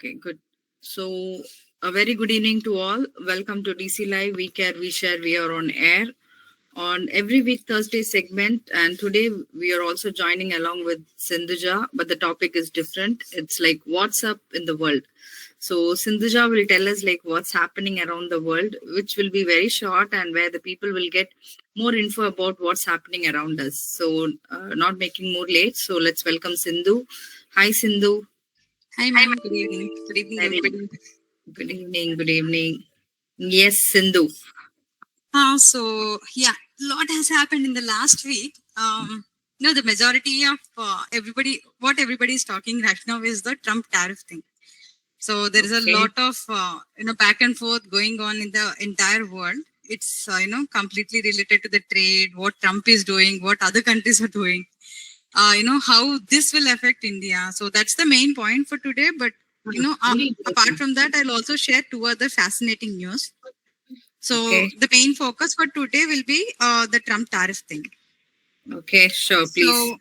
Okay, good. So, a very good evening to all. Welcome to DC Live. We Care, We Share. We are on air on every week Thursday segment. And today we are also joining along with Sindhuja, but the topic is different. It's like what's up in the world. So, Sindhuja will tell us like what's happening around the world, which will be very short and where the people will get more info about what's happening around us. So, not making more late. So, let's welcome Sindhu. Hi, Sindhu. Hi, ma'am. Good evening. Good evening, Very everybody. good evening. Good evening. Yes, Sindhu. Lot has happened in the last week. The majority of what everybody is talking right now is the Trump tariff thing. So there is a lot of back and forth going on in the entire world. It's completely related to the trade, what Trump is doing, what other countries are doing. How this will affect India. So that's the main point for today. But apart from that, I'll also share two other fascinating news. So the main focus for today will be the Trump tariff thing. Okay, sure, please. So,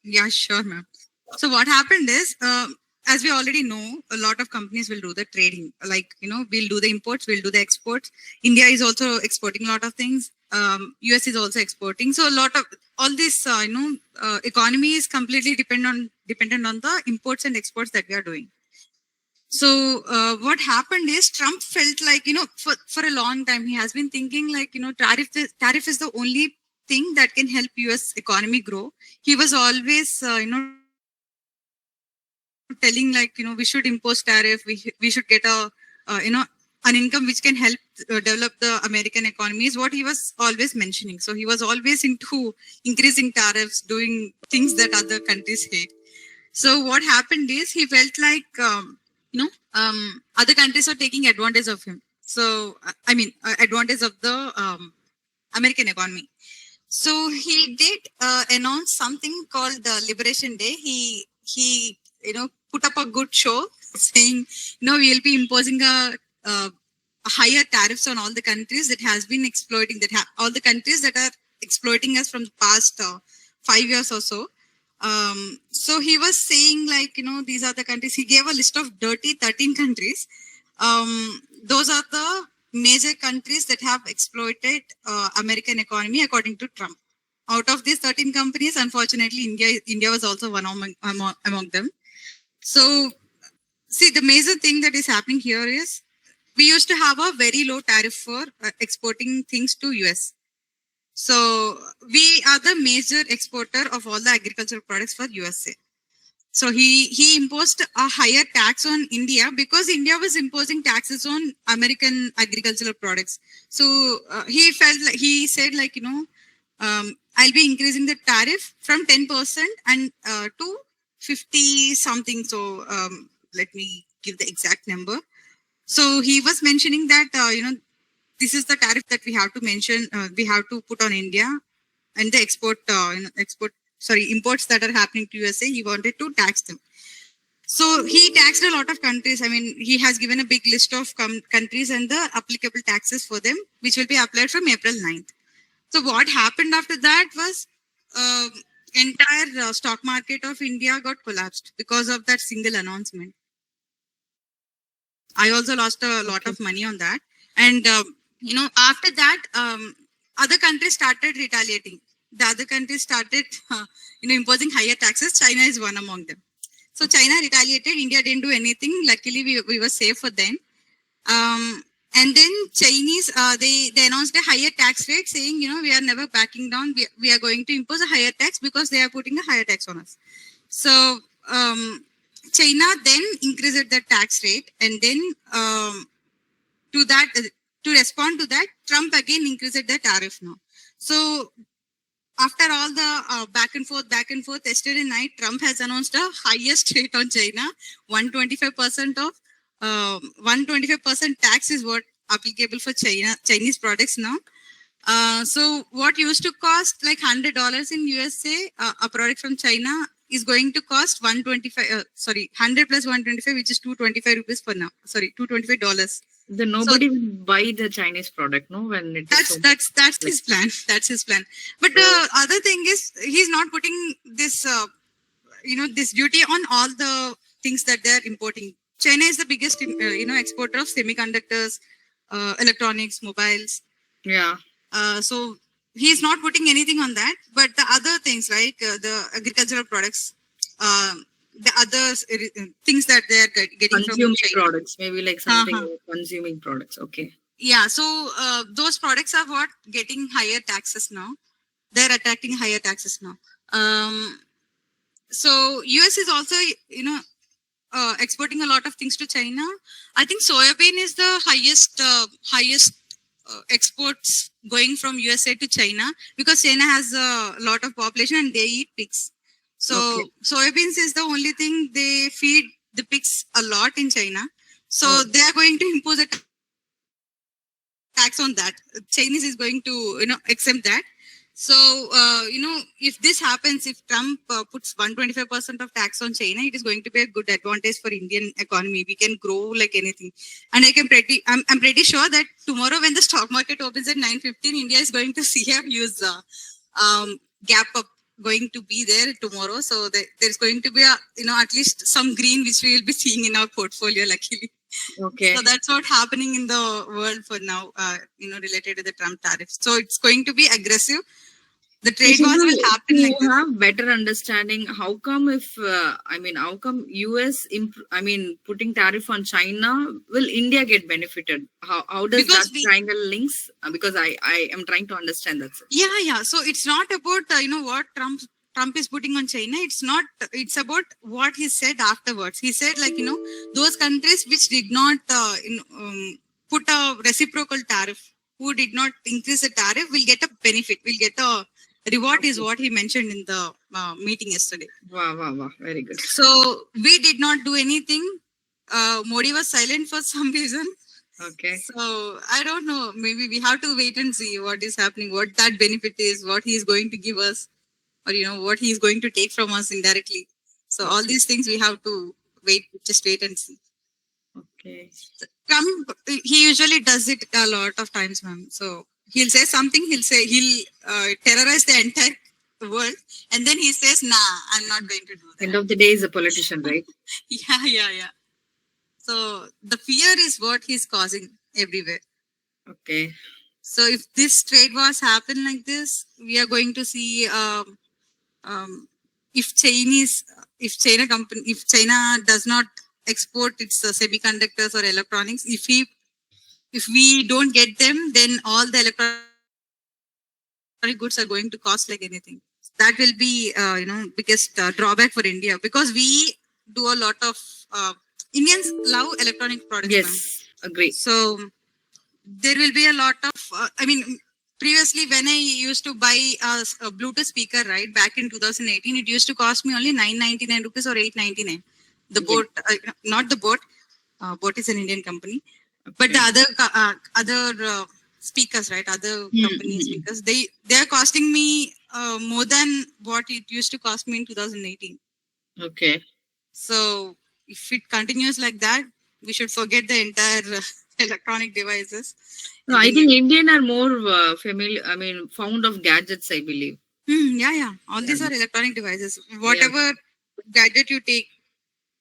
yeah, sure, ma'am. So what happened is, as we already know, a lot of companies will do the trading. Like, we'll do the imports, we'll do the exports. India is also exporting a lot of things. US is also exporting. So a lot of all this, economy is completely dependent on the imports and exports that we are doing. So what happened is Trump felt like, for a long time, he has been thinking like, tariff is the only thing that can help US economy grow. He was always, telling like, we should impose tariff. We should get an income which can help develop the American economy is what he was always mentioning. So he was always into increasing tariffs, doing things that other countries hate. So what happened is he felt like, other countries are taking advantage of him. So, advantage of the American economy. So he did announce something called the Liberation Day. He put up a good show saying, we'll be imposing a higher tariffs on all the countries that has been exploiting, all the countries that are exploiting us from the past 5 years or so. So he was saying like, these are the countries. He gave a list of dirty 13 countries. Those are the major countries that have exploited American economy according to Trump. Out of these 13 companies, unfortunately, India was also one among them. So, see, the major thing that is happening here is we used to have a very low tariff for exporting things to US. So we are the major exporter of all the agricultural products for USA. So he imposed a higher tax on India because India was imposing taxes on American agricultural products. So he said like, I'll be increasing the tariff from 10% and to 50 something. So let me give the exact number. So he was mentioning that, this is the tariff that we have to mention, we have to put on India and the imports that are happening to USA, he wanted to tax them. So he taxed a lot of countries. I mean, he has given a big list of countries and the applicable taxes for them, which will be applied from April 9th. So what happened after that was entire stock market of India got collapsed because of that single announcement. I also lost a lot of money on that. And, after that, other countries started retaliating. The other countries started, imposing higher taxes. China is one among them. So China retaliated. India didn't do anything. Luckily, we were safe for them. And then Chinese, they announced a higher tax rate saying, we are never backing down. We are going to impose a higher tax because they are putting a higher tax on us. So China then increased the tax rate. And then to respond to that, Trump again increased the tariff now. So after all the back and forth, yesterday night, Trump has announced a highest rate on China. 125% of 125% tax is what applicable for Chinese products now. So what used to cost like $100 in USA, a product from China is going to cost 100 plus 125, which is 225 rupees for now. Sorry, $225. Then nobody will buy the Chinese product, no? When it that's his plan. That's his plan. But the other thing is, he's not putting this, this duty on all the things that they're importing. China is the biggest, exporter of semiconductors, electronics, mobiles. Yeah. So he's not putting anything on that, but the other things like the agricultural products, the other things that they are getting from Consuming China. products, maybe like something Uh-huh. like consuming products. Okay. Yeah, so those products are what getting higher taxes now. They're attracting higher taxes now. So US is also, exporting a lot of things to China. I think soybean is the highest exports going from USA to China, because China has a lot of population and they eat pigs. So Okay. soybeans is the only thing they feed the pigs a lot in China. So Oh. they are going to impose a tax on that. Chinese is going to exempt that. So if this happens, if Trump puts 125% of tax on China, it is going to be a good advantage for Indian economy. We can grow like anything, and I'm pretty sure that tomorrow when the stock market opens at 9:15, India is going to see a huge gap up going to be there tomorrow. So there's going to be a at least some green which we will be seeing in our portfolio, luckily. Okay. So that's what's happening in the world for now, related to the Trump tariffs. So it's going to be aggressive. The trade wars will happen like You this. have better understanding. How come how come US, putting tariff on China, will India get benefited? How does Because that triangle links? Because I am trying to understand that. Yeah. So it's not about what Trump is putting on China. It's not. It's about what he said afterwards. He said those countries which did not put a reciprocal tariff, who did not increase the tariff, will get a benefit. Will get a reward, is what he mentioned in the meeting yesterday. Wow. Very good. So we did not do anything. Modi was silent for some reason. Okay. So I don't know. Maybe we have to wait and see what is happening, what that benefit is, what he is going to give us, or what he is going to take from us indirectly. So all these things we have to just wait and see. Okay. Trump, he usually does it a lot of times, ma'am. So he'll say something, he'll terrorize the entire world, and then he says, "Nah, I'm not going to do that." End of the day, is a politician, right? Yeah. So the fear is what he's causing everywhere. Okay. So if this trade wars happen like this, we are going to see if China does not export its semiconductors or electronics, if we don't get them, then all the electronic goods are going to cost like anything. That will be biggest drawback for India, because we do a lot of Indians love electronic products. Yes, agree. So there will be a lot of previously when I used to buy a Bluetooth speaker, right, back in 2018, it used to cost me only 999 rupees or 899. The boat, not the boat. Boat is an Indian company, but the other speakers, right, other company speakers, they are costing me more than what it used to cost me in 2018. Okay. So if it continues like that, we should forget the entire electronic devices. No, I think Indian are more familiar. Fond of gadgets, I believe. Yeah. All these are electronic devices. Whatever gadget you take,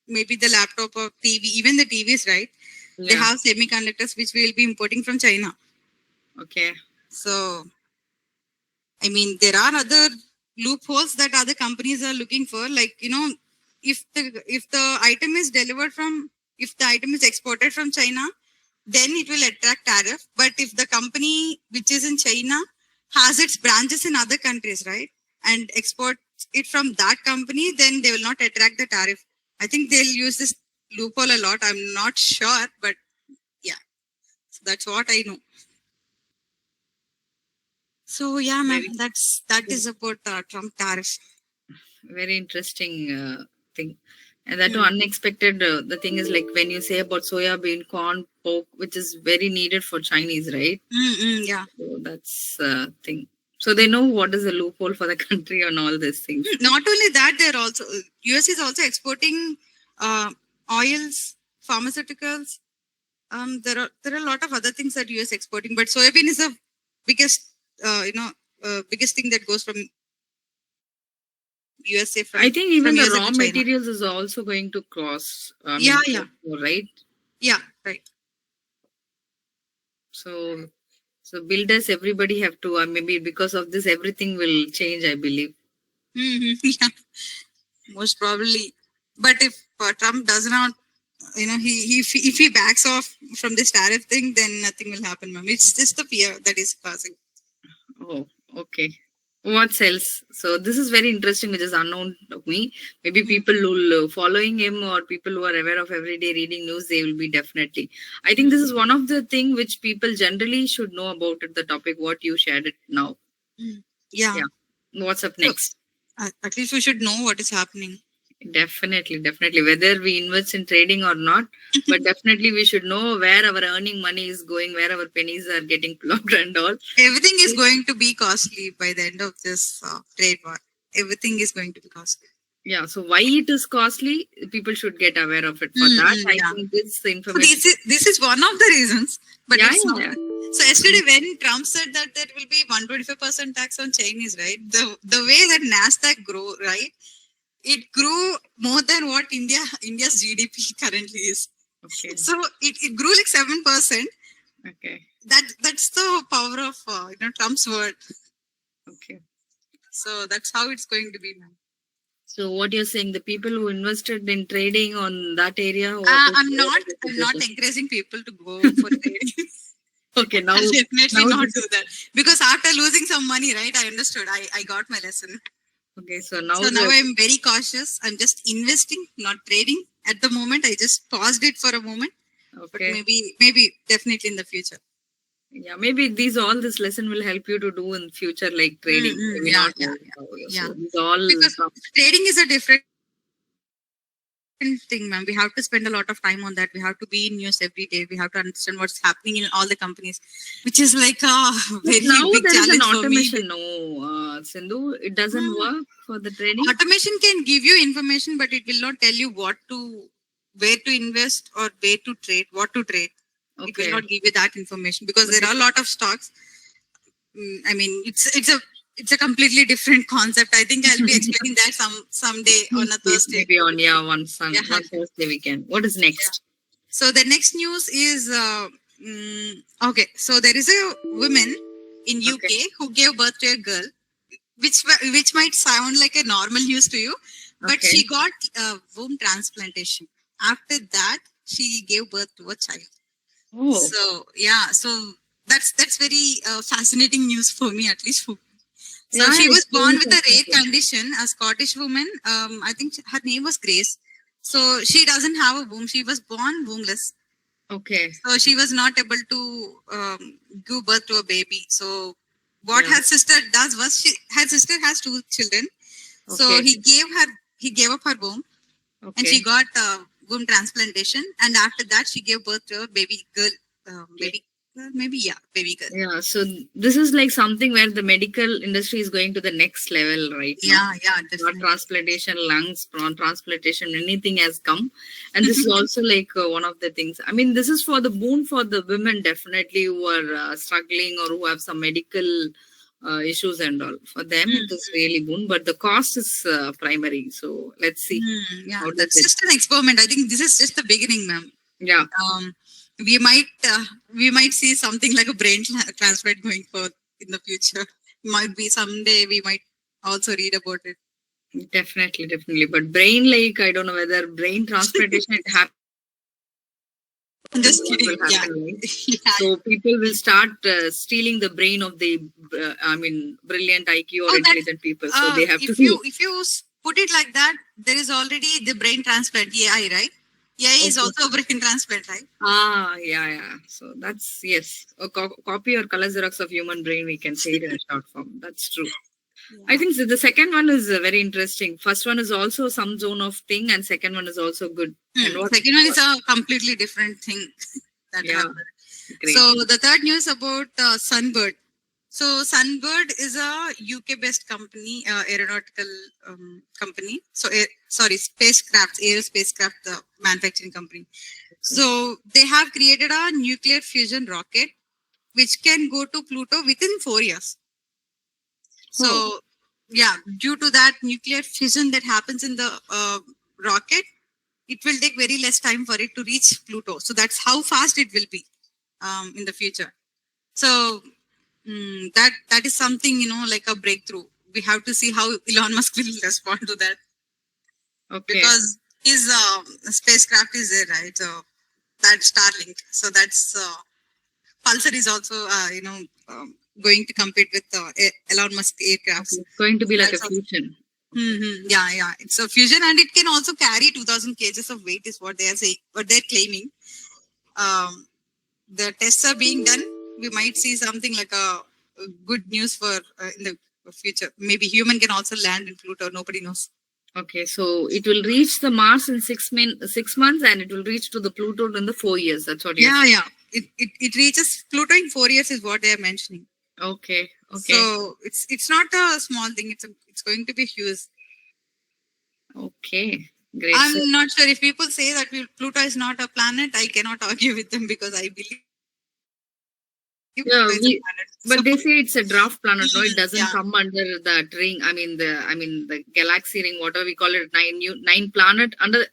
maybe the laptop or TV, even the TVs, right? Yeah. They have semiconductors which we will be importing from China. Okay. So, there are other loopholes that other companies are looking for. Like, if the item is if the item is exported from China, then it will attract tariff. But if the company which is in China has its branches in other countries, right, and export it from that company, then they will not attract the tariff. I think they'll use this loophole a lot. I'm not sure, but yeah, so that's what I know. So yeah, ma'am, that is about Trump tariff. Very interesting thing. And that too unexpected. The thing is, like when you say about soya bean, corn, pork, which is very needed for Chinese, right? Yeah. So that's the thing. So they know what is the loophole for the country on all these things. Not only that, they're also US is also exporting oils, pharmaceuticals. There are a lot of other things that US exporting, but soybean is the biggest biggest thing that goes from USA from I think even from the USA raw to China. materials is also going to cross. Yeah, yeah. Right. Yeah, right. So, builders, everybody have to. Maybe because of this, everything will change. I believe. Yeah, most probably. But if Trump does not, if he backs off from this tariff thing, then nothing will happen, ma'am. It's just the fear that is causing. Oh, okay. What else? So this is very interesting, which is unknown to me. Maybe people who will following him or people who are aware of everyday reading news, they will be definitely. I think this is one of the thing which people generally should know about it. The topic what you shared it now. Yeah. Yeah. What's up So, next? at least we should know what is happening. Definitely. Whether we invest in trading or not, but definitely we should know where our earning money is going, where our pennies are getting plugged and all. Everything is going to be costly by the end of this trade war. Everything is going to be costly. Yeah, so why it is costly, people should get aware of it. For that, I think this information. So this is one of the reasons, but Yeah, it's not. yeah. So yesterday when Trump said that there will be 125% tax on Chinese, right? The way that Nasdaq grew, right? It grew more than what India's GDP currently is. Okay. So it grew like 7%. Okay. That's the power of Trump's word. Okay. So that's how it's going to be, man. So what you're saying, the people who invested in trading on that area? I'm not encouraging people to go for trading. Okay, now I'll definitely not do that, because after losing some money, right? I understood. I got my lesson. Okay, so now I'm very cautious. I'm just investing, not trading at the moment. I just paused it for a moment. Okay. But maybe definitely in the future. Yeah, maybe this lesson will help you to do in future, like trading. Maybe Yeah, not. yeah. So these all Because trading is a different thing, ma'am. We have to spend a lot of time on that. We have to be in news every day. We have to understand what's happening in all the companies, which is like a very now big there is an challenge for me. automation. No, Sindhu, it doesn't work for the trading. Automation can give you information, but it will not tell you where to invest or where to trade, what to trade. Okay. It will not give you that information, because there are a lot of stocks. I mean, it's a completely different concept. I think I'll be explaining that someday on a Thursday. Maybe on one Thursday weekend. What is next? Yeah. So the next news is okay. So there is a woman in UK who gave birth to a girl, which might sound like a normal news to you, but she got womb transplantation. After that, she gave birth to a child. Oh. So yeah, so that's very fascinating news for me, at least. So she was born with a rare condition, a Scottish woman. I think her name was Grace. So she doesn't have a womb. She was born wombless. Okay. So she was not able to give birth to a baby. So what her sister does was, her sister has 2 children. So he gave up her womb, and she got womb transplantation. And after that, she gave birth to a baby girl. Baby girl. Yeah, so this is like something where the medical industry is going to the next level right now. Yeah, definitely. Transplantation, lungs, transplantation, anything has come. And this is also like one of the things. I mean, this is for the boon for the women, definitely, who are struggling or who have some medical issues and all. For them, it is really boon, but the cost is primary. So let's see. Yeah, that's just an experiment. I think this is just the beginning, ma'am. Yeah. We might see something like a brain transplant going forth in the future. Might be someday we might also read about it. Definitely. But brain, like, I don't know whether brain transplantation happens. I'm just kidding. Yeah. So people will start stealing the brain of the, brilliant IQ or intelligent people. So they have to. If you put it like that, there is already the brain transplant, AI, right? AI is also a brain transplant, right? Yeah. So that's, yes, a copy or color xerox of human brain, we can say it in a short form. That's true. Yeah. I think the second one is very interesting. First one is also some zone of thing, and second one is also good. And second one is a completely different thing that happened. Great. So the third news about Sunbird. So Sunbird is a UK-based company, aeronautical company. So aerospacecraft manufacturing company. Okay. So they have created a nuclear fusion rocket, which can go to Pluto within 4 years. So due to that nuclear fission that happens in the rocket, it will take very less time for it to reach Pluto. So that's how fast it will be in the future. So that is something, like a breakthrough. We have to see how Elon Musk will respond to that. Okay. Because his spacecraft is there, right? So that's Starlink. So that's Pulsar is also, going to compete with Elon Musk aircrafts. Okay. It's going to be like a That's fusion. Yeah. It's a fusion, and it can also carry 2,000 kgs of weight, is what they are saying, what they're claiming. The tests are being done. We might see something like a good news for in the future. Maybe human can also land in Pluto. Nobody knows. Okay, so it will reach the Mars in 6 months, and it will reach to the Pluto in the 4 years. That's what you're saying. It reaches Pluto in 4 years, is what they are mentioning. Okay. So it's not a small thing. It's going to be huge. Okay, great. I'm not sure if people say that Pluto is not a planet. I cannot argue with them because I believe. Yeah, but they say it's a dwarf planet. No, it doesn't come under that ring. The galaxy ring, whatever we call it, nine planet under.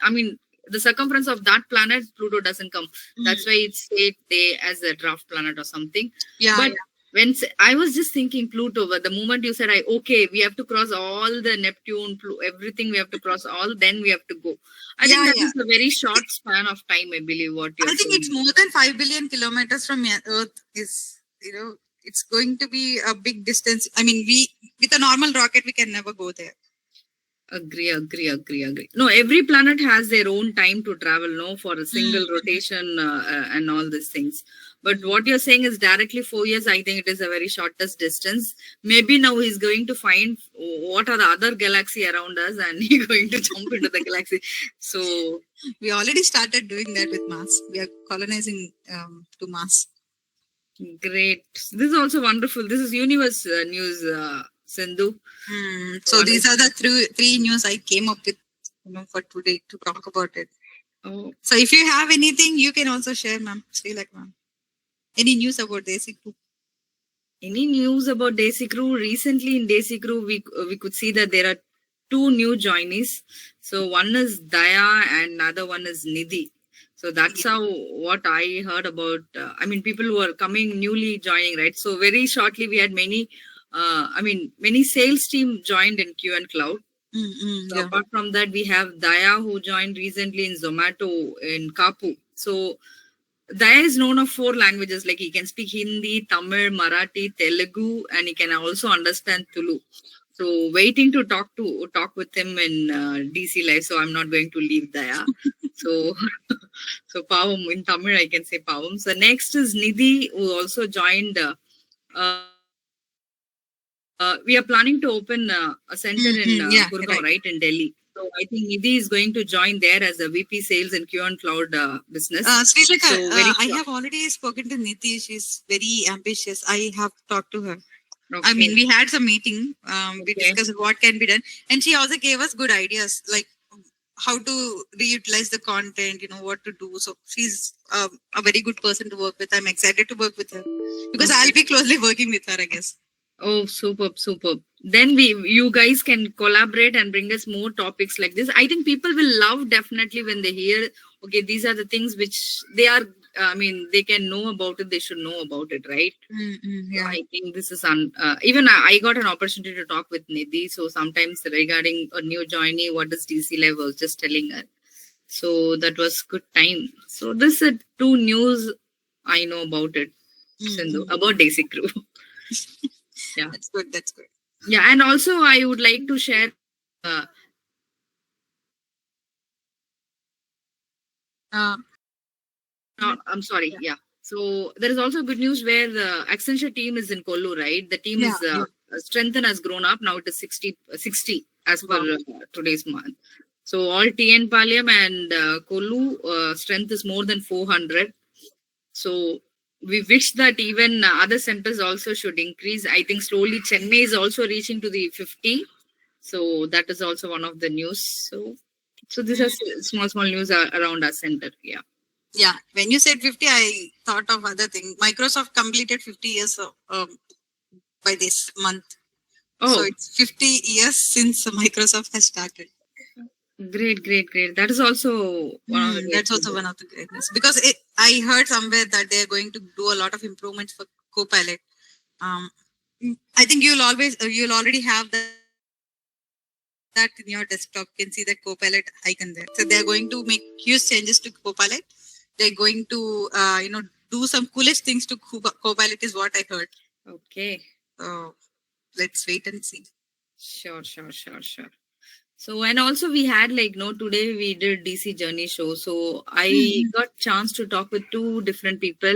The circumference of that planet, Pluto doesn't come. That's why it's said they as a dwarf planet or something. But when I was just thinking Pluto, but the moment you said, we have to cross all the Neptune, everything we have to cross all, then we have to go. I think that is a very short span of time, I believe. I think it's more than 5 billion kilometers from Earth. It's going to be a big distance. With a normal rocket, we can never go there. Agree. No, every planet has their own time to travel, no, for a single rotation and all these things. But what you're saying is directly 4 years. I think it is a very shortest distance. Maybe now he's going to find what are the other galaxy around us, and he's going to jump into the galaxy. So we already started doing that with Mars. We are colonizing to Mars. Great. This is also wonderful. This is universe news, Sindhu. So these are the three news I came up with, for today to talk about it. Oh. So if you have anything, you can also share, ma'am. Ma'am. Any news about Desi Crew? Any news about Desi Crew? Recently in Desi Crew, we could see that there are 2 new joinees. So one is Daya and another one is Nidhi. So that's how what I heard about. People who are coming newly joining, right? So very shortly we had many sales team joined in Q and Cloud. So apart from that, we have Daya who joined recently in Zomato in Kapu. So Daya is known of 4 languages, like he can speak Hindi, Tamil, Marathi, Telugu, and he can also understand Tulu. So waiting to talk with him in DC Live. So I'm not going to leave Daya. So Pavam in Tamil, I can say Pavam. So next is Nidhi, who also joined. We are planning to open a center in Gurgaon, right, in Delhi. So I think Nidhi is going to join there as a VP sales and Q and Cloud business. I have already spoken to Nidhi. She's very ambitious. I have talked to her. Okay. We had some meeting. We discussed what can be done. And she also gave us good ideas, like how to reutilize the content, what to do. So she's a very good person to work with. I'm excited to work with her because I'll be closely working with her, I guess. Oh, superb. Then you guys can collaborate and bring us more topics like this. I think people will love definitely when they hear, okay, these are the things which they are, they can know about it. They should know about it, right? So I think this is, even I got an opportunity to talk with Nidhi. So sometimes regarding a new joinee, what is DC Live, I was just telling her. So that was good time. So this is 2 news I know about it, Sindhu, about Desi Crew. Yeah, that's good. Yeah, and also I would like to share. I'm sorry. Yeah. So there is also good news where the Accenture team is in Kollu, right? The team is strength has grown up. Now it is 60 as per today's month. So all TN Palyam and Kollu strength is more than 400. So we wish that even other centers also should increase. I think slowly Chennai is also reaching to the 50. So that is also one of the news. So this is small news around our center. Yeah. Yeah. When you said 50, I thought of other thing. Microsoft completed 50 years by this month. So Oh, it's 50 years since Microsoft has started. great, great, great. That is also one of the great That's also things. one of the greatness because I heard somewhere that they are going to do a lot of improvements for Copilot. Um, I think you'll already have that in your desktop. You can see that Copilot icon there. So they are going to make huge changes to Copilot. They're going to do some coolest things to Copilot is what I heard. Okay. So let's wait and see. Sure, sure, sure, sure. So and also we had like no today we did DC Journey show. So I got chance to talk with two different people.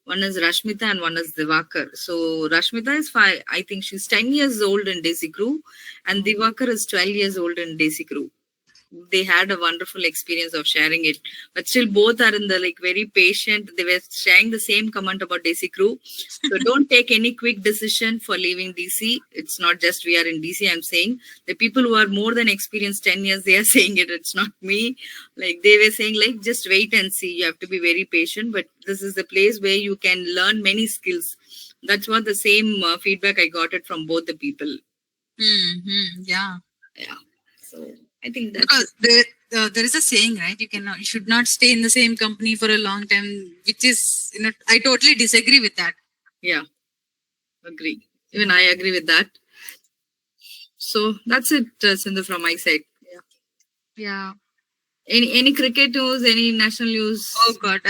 One is Rashmita and one is Divakar. So Rashmita is five. I think she's 10 years old in Desi Crew, and Divakar is 12 years old in Desi Crew. They had a wonderful experience of sharing it, but still both are in the like very patient. They were sharing the same comment about DC Crew. So don't take any quick decision for leaving DC. It's not just we are in DC. I'm saying the people who are more than experienced 10 years, they are saying it. It's not me. Like they were saying, like just wait and see. You have to be very patient. But this is the place where you can learn many skills. That's what the same feedback I got it from both the people. Yeah. Yeah. So I think that's Because there is a saying, right? You should not stay in the same company for a long time, which is, I totally disagree with that. yeah. Agree. Even I agree with that. So that's it, Sindhu, from my side. Yeah. Any cricket news? Any national news? Oh God,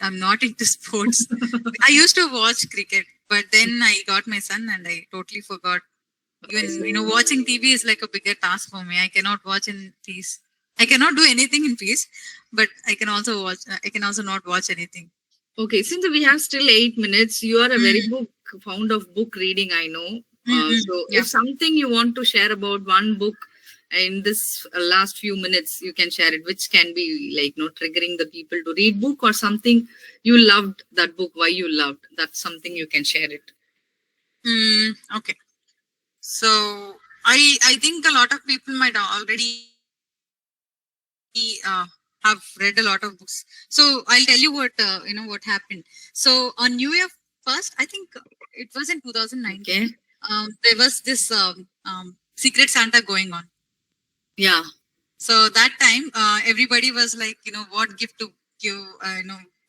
I'm not into sports. I used to watch cricket, but then I got my son and I totally forgot. Even watching TV is like a bigger task for me. I cannot watch in peace. I cannot do anything in peace, but I can also watch. I can also not watch anything. Okay, since we have still 8 minutes, you are a very fond of book reading, I know. So, Yeah. if something you want to share about one book in this last few minutes, you can share it. Which can be like, triggering the people to read book or something you loved that book. Why you loved that's something you can share it. Okay. So I think a lot of people might already have read a lot of books. So I'll tell you what happened. So on New Year first, I think it was in 2019. Okay. There was this Secret Santa going on. Yeah. So that time, everybody was like, what gift to give.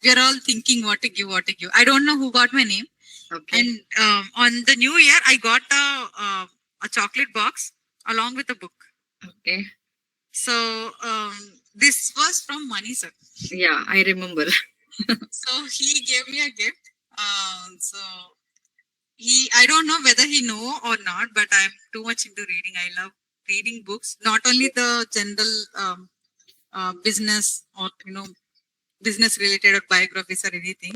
We are all thinking what to give, what to give. I don't know who got my name. Okay. And on the New Year, I got a chocolate box along with a book. Okay. So this was from Money Sir. Yeah, I remember. So he gave me a gift. So I don't know whether he know or not, but I'm too much into reading. I love reading books, not only the general business or business related or biographies or anything.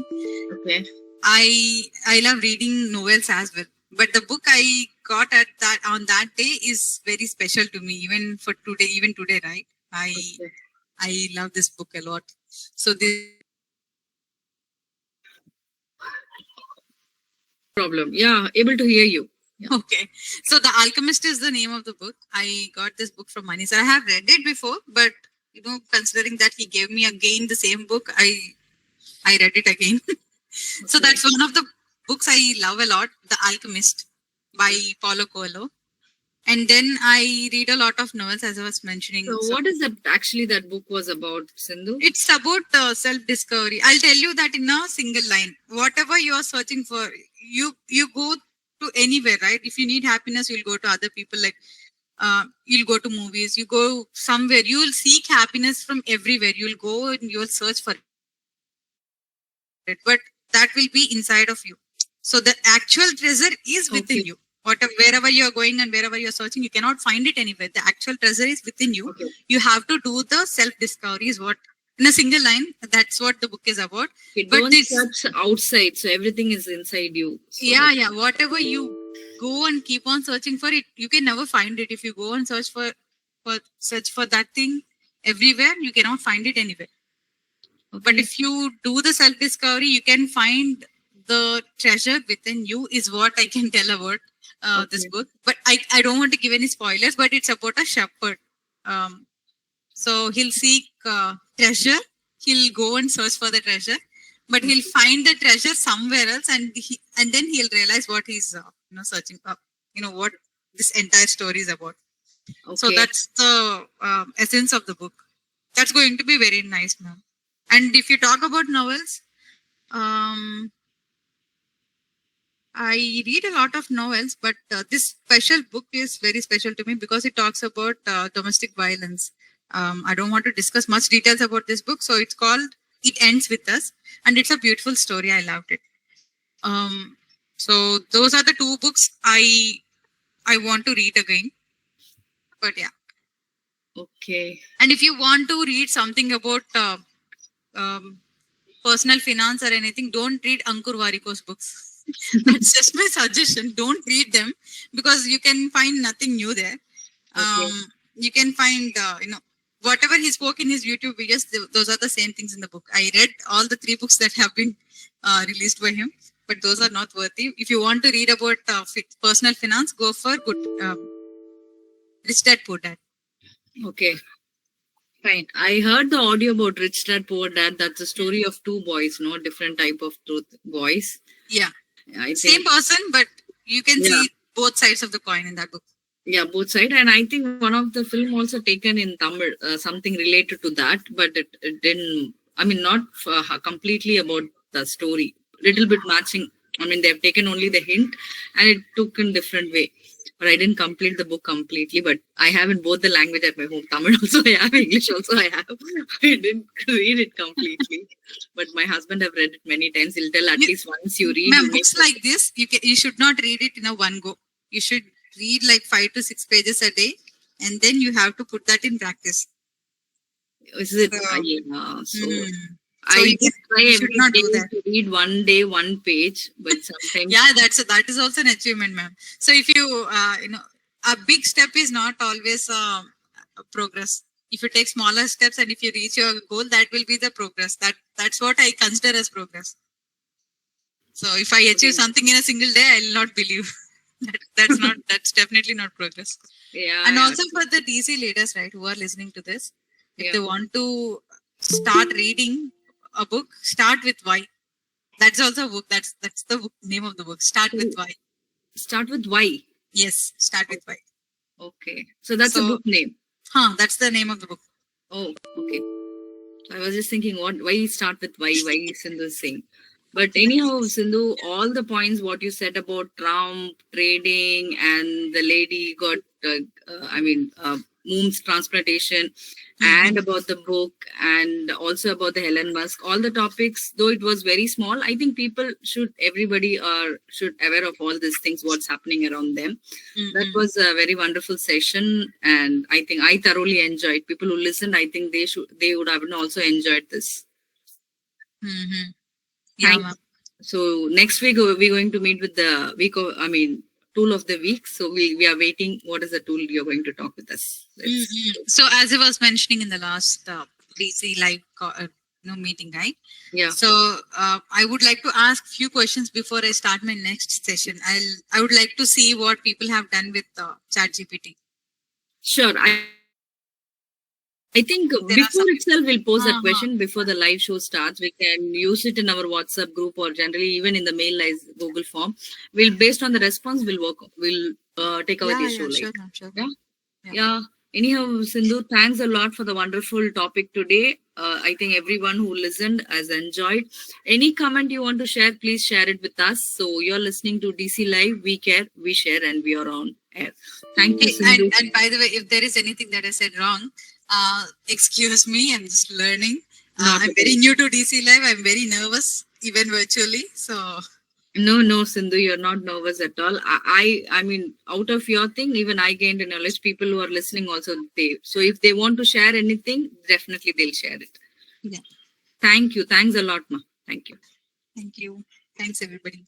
Okay. I love reading novels as well. But the book I got on that day is very special to me, even today, right? I love this book a lot. So this Problem. Yeah, able to hear you. Yeah. okay. So The Alchemist is the name of the book. I got this book from Mani sir. I have read it before, but considering that he gave me again the same book, I read it again. So that's one of the books I love a lot, The Alchemist by Paulo Coelho. And then I read a lot of novels, as I was mentioning. So what is that actually that book was about, Sindhu? It's about self-discovery. I'll tell you that in a single line. Whatever you are searching for, you go to anywhere, right? If you need happiness, you'll go to other people. Like you'll go to movies. You go somewhere. You'll seek happiness from everywhere. You'll go and you'll search for it. But that will be inside of you. So the actual treasure is within you. Wherever you are going and wherever you are searching, you cannot find it anywhere. The actual treasure is within you. Okay. You have to do the self-discovery is what, in a single line, that's what the book is about. But don't search outside, so everything is inside you. So yeah. Whatever you go and keep on searching for it, you can never find it. If you go and search for that thing everywhere, you cannot find it anywhere. Okay. But if you do the self-discovery, you can find the treasure within you is what I can tell about this book. But I don't want to give any spoilers, but it's about a shepherd. So he'll seek treasure. He'll go and search for the treasure, but he'll find the treasure somewhere else, and then he'll realize what he's searching up. what this entire story is about. So Okay. that's the essence of the book. That's going to be very nice, ma'am. And if you talk about novels, I read a lot of novels, but this special book is very special to me because it talks about domestic violence. I don't want to discuss much details about this book, so it's called "It Ends with Us," and it's a beautiful story. I loved it. So those are the two books I want to read again. But yeah. Okay. And if you want to read something about personal finance or anything, don't read Ankur Wariko's books. That's just my suggestion. Don't read them because you can find nothing new there. Okay. You can find, whatever he spoke in his YouTube videos, those are the same things in the book. I read all the 3 books that have been released by him, but those are not worthy. If you want to read about personal finance, go for Rich Dad Poor Dad. Okay. Fine. I heard the audio about Rich Dad Poor Dad. That's a story of 2 boys, no? Different type of boys. Yeah. I think, same person, but you can see both sides of the coin in that book. Yeah, both sides. And I think one of the film also taken in Tamil, something related to that, but it didn't, I mean, not completely about the story. Little bit matching. I mean, they've taken only the hint and it took in different way. But I didn't complete the book completely, but I have in both the language at my home. Tamil also I have, English also I have. I didn't read it completely. But my husband have read it many times. He'll tell at least once you read. Ma'am, books like this, you should not read it in a one go. You should read like 5 to 6 pages a day, and then you have to put that in practice. Is it? So So I just try you should every not day do that. to read one day, one page, but sometimes Yeah, that is also an achievement, ma'am. So if you a big step is not always progress. If you take smaller steps and if you reach your goal, that will be the progress. That's what I consider as progress. So if I achieve something in a single day, I will not believe. That's definitely not progress. yeah. And also for the DC leaders, right, who are listening to this, if they want to start reading a book, start with why. That's also a book. That's the book, name of the book. Start with why. Start with why. Yes, start with why. Okay. So that's a book name. That's the name of the book. Oh, okay. I was just thinking, why start with why Sindhu is saying. But anyhow, Sindhu, all the points what you said about Trump, trading, and the lady got, womb's transplantation, and about the book, and also about the Elon Musk, all the topics, though it was very small, I think everybody should aware of all these things, what's happening around them. That was a very wonderful session, and I think I thoroughly enjoyed. People who listened, I think they would have also enjoyed this. Yeah. So next week we're going to meet with the tool of the week. So we are waiting. What is the tool you're going to talk with us? So as I was mentioning in the last DC live meeting, right? Yeah. So I would like to ask few questions before I start my next session. I would like to see what people have done with ChatGPT. Sure. I think before itself we'll pose that question before the live show starts. We can use it in our WhatsApp group or generally even in the mail as Google form. Based on the response, we'll take over the show. Sure. Yeah. Anyhow, Sindhu, thanks a lot for the wonderful topic today. I think everyone who listened has enjoyed. Any comment you want to share, please share it with us. So you're listening to DC Live. We care, we share, and we are on air. Thank you, Sindhu. And by the way, if there is anything that I said wrong, excuse me, I'm just learning. I'm very new to DC Live. I'm very nervous, even virtually. So no, Sindhu, you're not nervous at all. I mean, out of your thing, even I gained knowledge. People who are listening also, so if they want to share anything, definitely they'll share it. Yeah. Thank you. Thanks a lot, ma. Thank you. Thank you. Thanks, everybody.